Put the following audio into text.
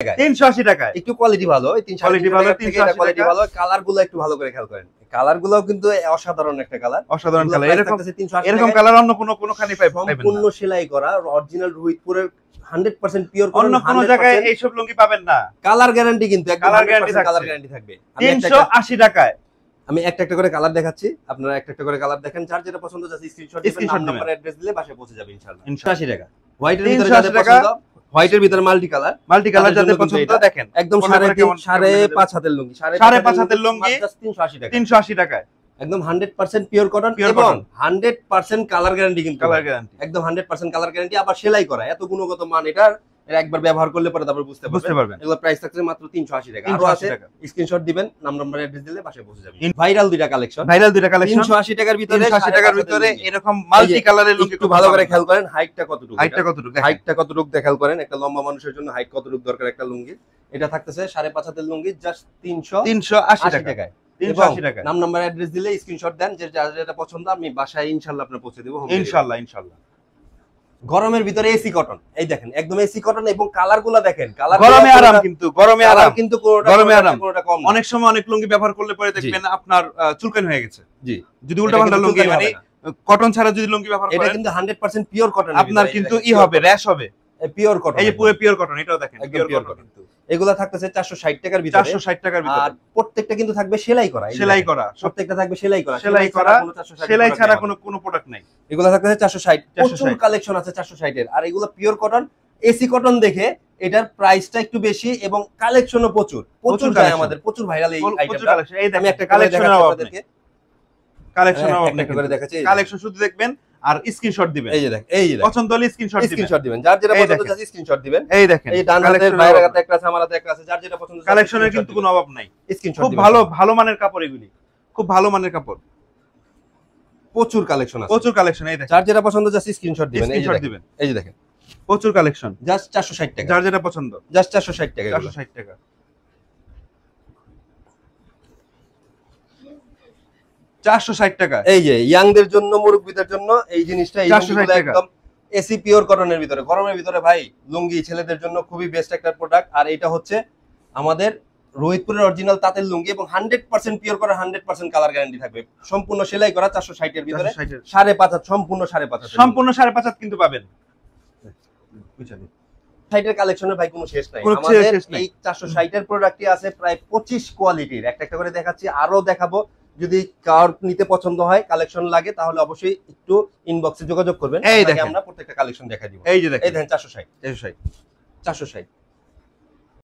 380 টাকায় একটু কোয়ালিটি ভালো, এই 380 কোয়ালিটি ভালো, 380 কোয়ালিটি ভালো। কালারগুলো একটু ভালো করে খেয়াল করেন, কালারগুলো কিন্তু অসাধারণ একটা কালার, অসাধারণ কালার। এরকম কালার অন্য কোনখানে পাবেন না। সম্পূর্ণ সেলাই করা অরিজিনাল রোহিতপুরের 100% পিওর অন্য কোন জায়গায় এইসব লুঙ্গি পাবেন না। কালার গ্যারান্টি কিন্তু একদম কালার গ্যারান্টি থাকবে 380 টাকায়। আমি একটা একটা করে কালার দেখাচ্ছি, আপনারা একটা একটা করে কালার দেখেন, যার যেটা পছন্দ জাস্ট স্ক্রিনশট দিবেন, নাম্বার অ্যাড্রেস দিলে বাসায় পৌঁছে যাবে ইনশাআল্lah। 80 টাকা হোয়াইটের ভিতরে যাদের পছন্দ, হোয়াইটের ভিতরে মাল্টি কালার যাদের পছন্দ দেখেন একদম 5.5 হাতের লুঙ্গি, 5.5 হাতের লুঙ্গি জাস্ট 380 টাকা। 380 টাকায় একদম 100% পিওর কটন এবং 100% কালার গ্যারান্টি, কিন্তু কালার গ্যারান্টি একদম 100% কালার গ্যারান্টি, আবার সেলাই করা, এত গুণগত মান এটার, একবার ব্যবহার করলে পরে তারপর বুঝতে পারবেন। এগুলো প্রাইস থাকছে মাত্র 380 টাকা। আরো আছে, স্ক্রিনশট দিবেন, নাম্বার অ্যাড্রেস দিলে বাসায় পৌঁছে যাবে। ভাইরাল দুইটা কালেকশন 380 টাকার ভিতরে এরকম মাল্টি কালারের লুঙ্গি একটু ভালো করে খেয়াল করেন, হাইটটা কতটুকু খেয়াল করেন, একটা লম্বা মানুষের জন্য হাইট কতটুকু দরকার একটা লুঙ্গি। এটা থাকতেছে 5.5 হাতের লুঙ্গি জাস্ট 380 টাকায়। 380 টাকা। নাম্বার অ্যাড্রেস দিলে স্ক্রিনশট দেন, যেটা পছন্দ আমি বাসায় ইনশাআল্লাহ আপনার পৌঁছে দেব ইনশাআল্লাহ। গরমের ভিতরে এসি কটন, এই দেখেন একদম এসি কটন, এবং কালারগুলো দেখেন, গরমে আরাম, কিন্তু গরমে আরাম কোনটা কম। অনেক সময় অনেক লুঙ্গি ব্যবহার করলে পরে দেখবেন আপনার চুলকানি হয়ে গেছে। জি, যদি উল্টা পাল্টা লুঙ্গি মানে কটন ছাড়া যদি লুঙ্গি ব্যবহার করেন, এটা কিন্তু 100% পিওর কটন, আপনার কিন্তু হবে র্যাশ হবে। পিওর কটন, এই যে পুরো পিওর কটন, এটাও দেখেন পিওর কটন। এগুলা থাকতেছে 460 টাকার ভিতরে, 460 টাকার ভিতরে, আর প্রত্যেকটা কিন্তু থাকবে সেলাই করা, প্রত্যেকটা থাকবে সেলাই করা, সেলাই ছাড়া কোনো প্রোডাক্ট নাই। এগুলা থাকতেছে 460, প্রচুর কালেকশন আছে 460 এর। আর এগুলা পিওর কটন, এসি কটন দেখে এটার প্রাইসটা একটু বেশি, এবং কালেকশনও প্রচুর যায় আমাদের, প্রচুর ভাইরাল এই আইটেমটা। আমি একটা কালেকশন আপনাদেরকে কালেকশন শুধু দেখবেন আর স্ক্রিনশট দিবেন। এই যে দেখেন, পছন্দ হলে স্ক্রিনশট দিবেন, যার যেটা পছন্দ জাস্ট স্ক্রিনশট দিবেন। এই দেখেন, এই ডান হাতে বাইরের হাতে একটা আছে, আমার হাতে একটা আছে, যার যেটা পছন্দ কালেকশনের কিন্তু কোনো অভাব নাই। স্ক্রিনশট খুব ভালো মানের কাপড়, এগুলি খুব ভালো মানের কাপড়, প্রচুর কালেকশন আছে, এই দেখেন, যার যেটা পছন্দ জাস্ট স্ক্রিনশট দিবেন। এই যে দেখেন, প্রচুর কালেকশন, জাস্ট 460 টাকা, যার যেটা পছন্দ জাস্ট 460 টাকা, 460 টাকা। 460 টাকা। এই যে ইয়াংদের জন্য, মুরব্বিদের জন্য এই জিনিসটা, এই 460 টাকা একদম এসি পিওর কটনের ভিতরে, গরমের ভিতরে ভাই লুঙ্গি ছেলেদের জন্য খুবই বেস্ট একটা প্রোডাক্ট। আর এটা হচ্ছে আমাদের রোহিতপুরের অরিজিনাল তাঁতের লুঙ্গি, এবং 100% পিওর করা, 100% কালার গ্যারান্টি থাকবে, সম্পূর্ণ সেলাই করা, 460 এর ভিতরে, 5.5 হাত, সম্পূর্ণ 5.5 হাত কিন্তু পাবেন। সাইটের কালেকশনের ভাই কোনো শেষ নাই। আমাদের এই 460 এর প্রোডাক্টই আছে প্রায় 25 কোয়ালিটির, একটা একটা করে দেখাচ্ছি, আরো দেখাবো। যদি কার নিতে পছন্দ হয়, কালেকশন লাগে, তাহলে অবশ্যই একটু ইনবক্সে যোগাযোগ করবেন, এই দেখেন আমরা প্রত্যেকটা কালেকশন দেখাই দিব। এই যে দেখেন, এই দেখেন 460